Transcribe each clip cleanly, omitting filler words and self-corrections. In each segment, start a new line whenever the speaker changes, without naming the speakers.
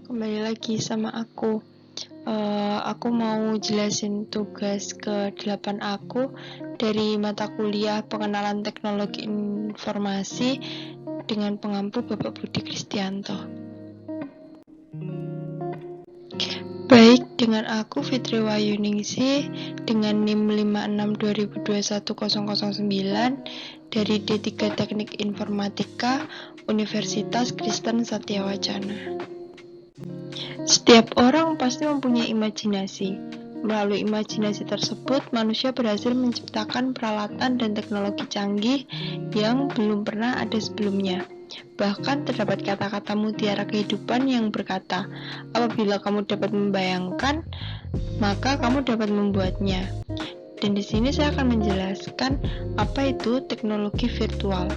Kembali lagi sama aku. Aku mau jelasin tugas ke-8 aku dari mata kuliah Pengenalan Teknologi Informasi dengan pengampu Bapak Budi Kristianto. Baik, dengan aku Fitri Wayuningsih dengan NIM 5620210009 dari D3 Teknik Informatika Universitas Kristen Satyawacana. Setiap orang pasti mempunyai imajinasi. Melalui imajinasi tersebut, manusia berhasil menciptakan peralatan dan teknologi canggih yang belum pernah ada sebelumnya. Bahkan terdapat kata-kata mutiara kehidupan yang berkata, apabila kamu dapat membayangkan, maka kamu dapat membuatnya. Dan di sini saya akan menjelaskan apa itu teknologi virtual.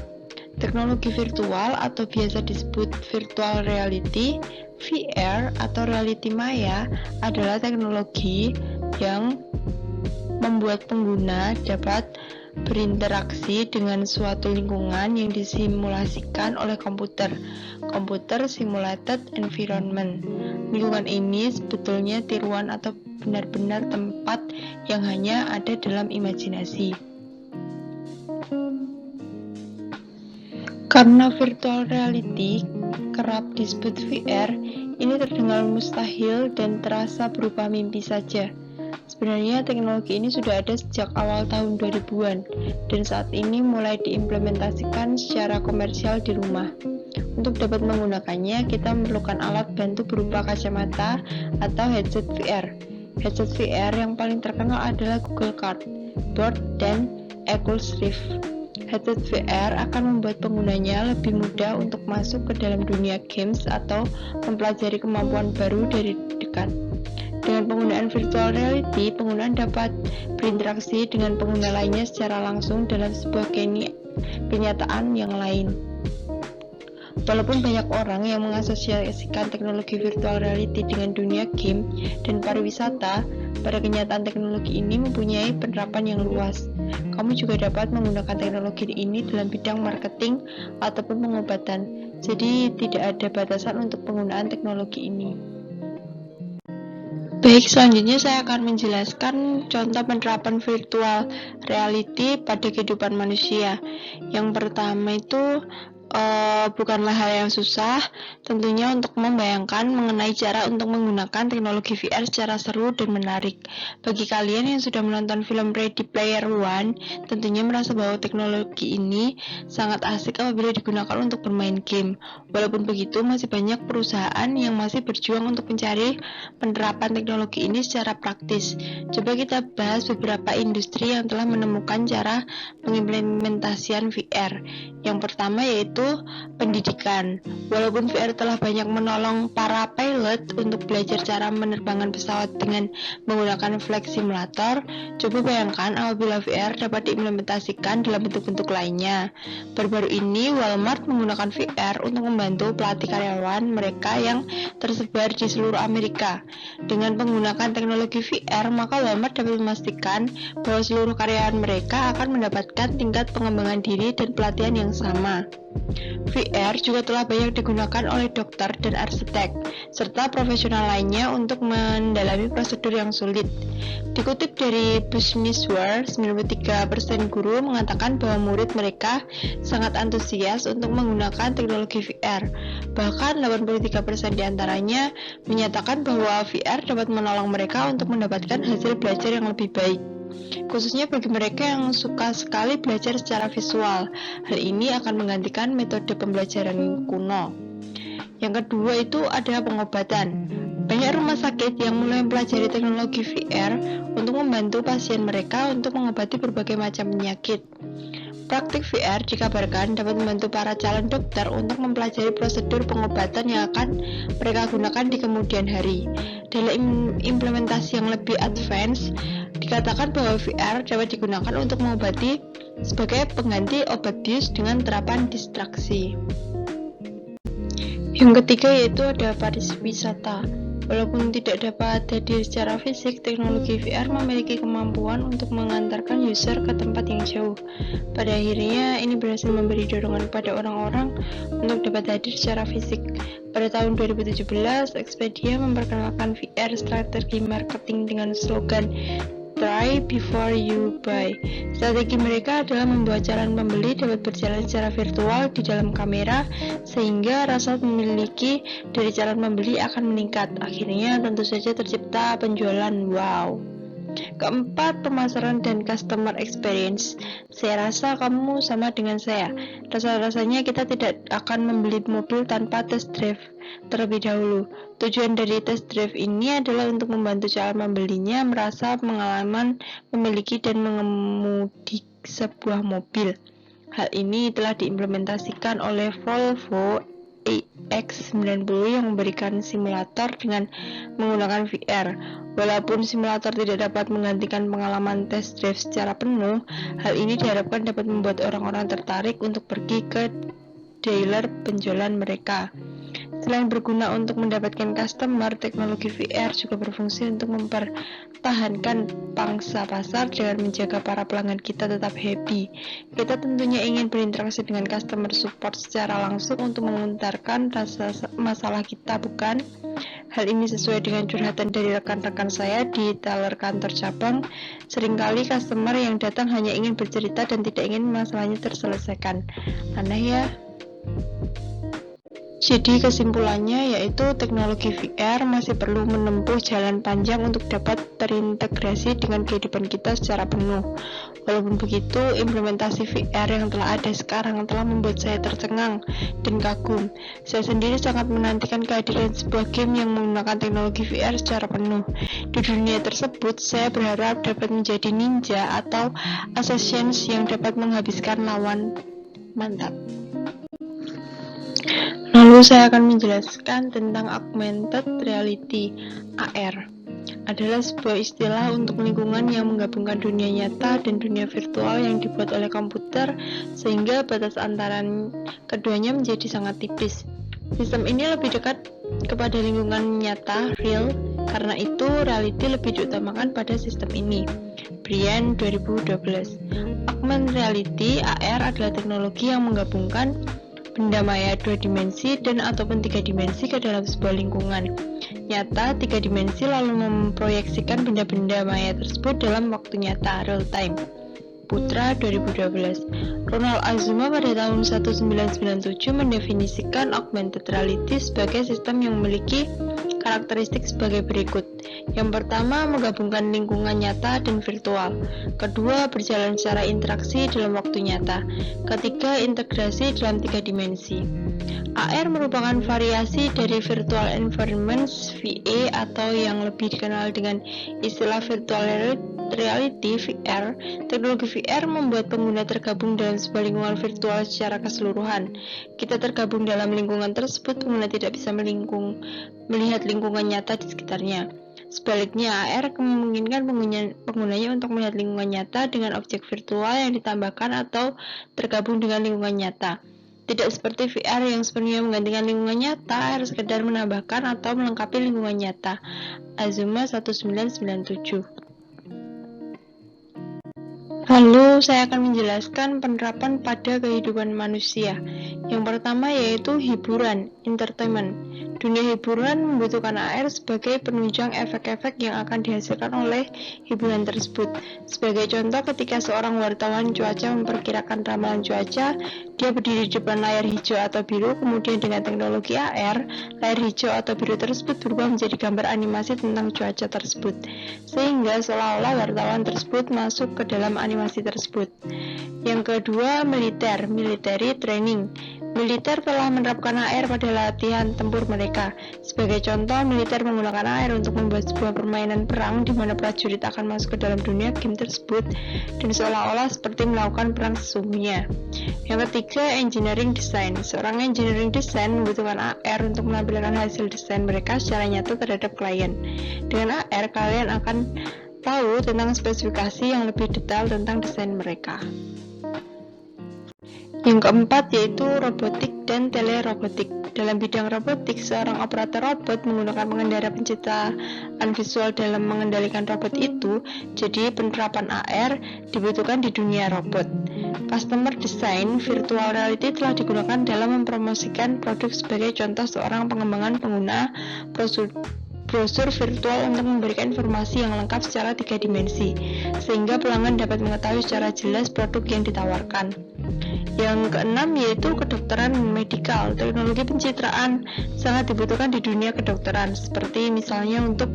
Teknologi virtual atau biasa disebut virtual reality, VR atau reality maya adalah teknologi yang membuat pengguna dapat berinteraksi dengan suatu lingkungan yang disimulasikan oleh komputer. Computer simulated environment. Lingkungan ini sebetulnya tiruan atau benar-benar tempat yang hanya ada dalam imajinasi. Karena virtual reality kerap disebut VR, ini terdengar mustahil dan terasa berupa mimpi saja. Sebenarnya teknologi ini sudah ada sejak awal tahun 2000-an dan saat ini mulai diimplementasikan secara komersial di rumah. Untuk dapat menggunakannya, kita memerlukan alat bantu berupa kacamata atau headset VR. Headset VR yang paling terkenal adalah Google Cardboard dan Oculus Rift. Headset VR akan membuat penggunanya lebih mudah untuk masuk ke dalam dunia games atau mempelajari kemampuan baru dari dekat. Dengan penggunaan virtual reality, pengguna dapat berinteraksi dengan pengguna lainnya secara langsung dalam sebuah kenyataan yang lain. Walaupun banyak orang yang mengasosiasikan teknologi virtual reality dengan dunia game dan pariwisata, pada kenyataan teknologi ini mempunyai penerapan yang luas. Kamu juga dapat menggunakan teknologi ini dalam bidang marketing ataupun pengobatan. Jadi tidak ada batasan untuk penggunaan teknologi ini. Baik, selanjutnya saya akan menjelaskan contoh penerapan virtual reality pada kehidupan manusia. Yang pertama itu bukanlah hal yang susah, tentunya untuk membayangkan mengenai cara untuk menggunakan teknologi VR secara seru dan menarik. Bagi kalian yang sudah menonton film Ready Player One, tentunya merasa bahwa teknologi ini sangat asik apabila digunakan untuk bermain game. Walaupun begitu, masih banyak perusahaan yang masih berjuang untuk mencari penerapan teknologi ini secara praktis. Coba kita bahas beberapa industri yang telah menemukan cara pengimplementasian VR. Yang pertama yaitu pendidikan. Walaupun VR telah banyak menolong para pilot untuk belajar cara menerbangkan pesawat dengan menggunakan flight simulator, coba bayangkan apabila VR dapat diimplementasikan dalam bentuk-bentuk lainnya. Baru-baru ini Walmart menggunakan VR untuk membantu pelatih karyawan mereka yang tersebar di seluruh Amerika. Dengan menggunakan teknologi VR, maka Walmart dapat memastikan bahwa seluruh karyawan mereka akan mendapatkan tingkat pengembangan diri dan pelatihan yang sama. VR juga telah banyak digunakan oleh dokter dan arsitek, serta profesional lainnya untuk mendalami prosedur yang sulit. Dikutip dari Businessworld, 93% guru mengatakan bahwa murid mereka sangat antusias untuk menggunakan teknologi VR. Bahkan 83% diantaranya menyatakan bahwa VR dapat menolong mereka untuk mendapatkan hasil belajar yang lebih baik, khususnya bagi mereka yang suka sekali belajar secara visual. Hal ini akan menggantikan metode pembelajaran kuno. Yang kedua itu ada pengobatan. Banyak rumah sakit yang mulai mempelajari teknologi VR untuk membantu pasien mereka untuk mengobati berbagai macam penyakit. Praktik VR dikabarkan dapat membantu para calon dokter untuk mempelajari prosedur pengobatan yang akan mereka gunakan di kemudian hari. Dalam implementasi yang lebih advance, dikatakan bahwa VR dapat digunakan untuk mengobati sebagai pengganti obat bius dengan terapan distraksi. Yang ketiga yaitu ada pariwisata. Walaupun tidak dapat hadir secara fisik, teknologi VR memiliki kemampuan untuk mengantarkan user ke tempat yang jauh. Pada akhirnya, ini berhasil memberi dorongan kepada orang-orang untuk dapat hadir secara fisik. Pada tahun 2017, Expedia memperkenalkan VR strategi marketing dengan slogan Try before you buy. Strategi mereka adalah membuat calon pembeli dapat berjalan secara virtual di dalam kamera sehingga rasa memiliki dari calon pembeli akan meningkat. Akhirnya tentu saja tercipta penjualan. Wow. Keempat, pemasaran dan customer experience. Saya rasa kamu sama dengan saya. Rasa-rasanya kita tidak akan membeli mobil tanpa test drive terlebih dahulu. Tujuan dari test drive ini adalah untuk membantu calon pembelinya merasa pengalaman memiliki dan mengemudi sebuah mobil. Hal ini telah diimplementasikan oleh Volvo EX90 yang memberikan simulator dengan menggunakan VR. Walaupun simulator tidak dapat menggantikan pengalaman test drive secara penuh, hal ini diharapkan dapat membuat orang-orang tertarik untuk pergi ke dealer penjualan mereka. Selain berguna untuk mendapatkan customer, teknologi VR juga berfungsi untuk mempertahankan pangsa pasar dengan menjaga para pelanggan kita tetap happy. Kita tentunya ingin berinteraksi dengan customer support secara langsung untuk mengutarakan rasa masalah kita, bukan? Hal ini sesuai dengan curhatan dari rekan-rekan saya di teller kantor cabang. Seringkali customer yang datang hanya ingin bercerita dan tidak ingin masalahnya terselesaikan. Aneh ya? Jadi kesimpulannya yaitu teknologi VR masih perlu menempuh jalan panjang untuk dapat terintegrasi dengan kehidupan kita secara penuh. Walaupun begitu, implementasi VR yang telah ada sekarang telah membuat saya tercengang dan kagum. Saya sendiri sangat menantikan kehadiran sebuah game yang menggunakan teknologi VR secara penuh. Di dunia tersebut, saya berharap dapat menjadi ninja atau assassins yang dapat menghabiskan lawan. Mantap. Lalu saya akan menjelaskan tentang augmented reality. AR adalah sebuah istilah untuk lingkungan yang menggabungkan dunia nyata dan dunia virtual yang dibuat oleh komputer sehingga batas antara keduanya menjadi sangat tipis. Sistem ini lebih dekat kepada lingkungan nyata, real, karena itu reality lebih diutamakan pada sistem ini. Brian 2012. Augmented reality (AR) adalah teknologi yang menggabungkan benda maya 2 dimensi dan ataupun 3 dimensi ke dalam sebuah lingkungan nyata 3 dimensi lalu memproyeksikan benda-benda maya tersebut dalam waktu nyata real time. Putra 2012. Ronald Azuma pada tahun 1997 mendefinisikan augmented reality sebagai sistem yang memiliki karakteristik sebagai berikut. Yang pertama, menggabungkan lingkungan nyata dan virtual. Kedua, berjalan secara interaksi dalam waktu nyata. Ketiga, integrasi dalam 3 dimensi. AR merupakan variasi dari Virtual Environments (VE) atau yang lebih dikenal dengan istilah Virtual Reality (VR). Teknologi VR membuat pengguna tergabung dalam sebuah lingkungan virtual secara keseluruhan. Kita tergabung dalam lingkungan tersebut, pengguna tidak bisa melihat lingkungan nyata di sekitarnya. Sebaliknya, AR memungkinkan penggunanya untuk melihat lingkungan nyata dengan objek virtual yang ditambahkan atau tergabung dengan lingkungan nyata. Tidak seperti VR yang sepenuhnya menggantikan lingkungan nyata, AR sekedar menambahkan atau melengkapi lingkungan nyata. Azuma 1997. Lalu saya akan menjelaskan penerapan pada kehidupan manusia. Yang pertama yaitu hiburan, entertainment. Dunia hiburan membutuhkan AR sebagai penunjang efek-efek yang akan dihasilkan oleh hiburan tersebut. Sebagai contoh, ketika seorang wartawan cuaca memperkirakan ramalan cuaca, dia berdiri di depan layar hijau atau biru, kemudian dengan teknologi AR, layar hijau atau biru tersebut berubah menjadi gambar animasi tentang cuaca tersebut, sehingga seolah-olah wartawan tersebut masuk ke dalam animasi tersebut. Yang kedua, military training. Militer telah menerapkan AR pada latihan tempur mereka. Sebagai contoh, militer menggunakan AR untuk membuat sebuah permainan perang di mana prajurit akan masuk ke dalam dunia game tersebut dan seolah-olah seperti melakukan perang sesungguhnya. Yang ketiga, engineering design. Seorang engineering design membutuhkan AR untuk menampilkan hasil desain mereka secara nyata terhadap klien. Dengan AR, kalian akan tahu tentang spesifikasi yang lebih detail tentang desain mereka. Yang keempat yaitu robotik dan telerobotik. Dalam bidang robotik, seorang operator robot menggunakan pengendara penciptaan visual dalam mengendalikan robot itu, jadi penerapan AR dibutuhkan di dunia robot. Customer design virtual reality telah digunakan dalam mempromosikan produk sebagai contoh seorang pengembangan pengguna brosur virtual untuk memberikan informasi yang lengkap secara 3 dimensi, sehingga pelanggan dapat mengetahui secara jelas produk yang ditawarkan. Yang keenam yaitu kedokteran medikal. Teknologi pencitraan sangat dibutuhkan di dunia kedokteran, seperti misalnya untuk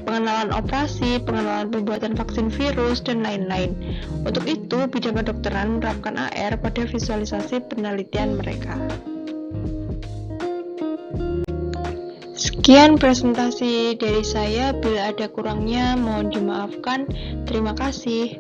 pengenalan operasi, pengenalan pembuatan vaksin virus, dan lain-lain. Untuk itu, bidang kedokteran menerapkan AR pada visualisasi penelitian mereka. Sekian presentasi dari saya, bila ada kurangnya mohon dimaafkan. Terima kasih.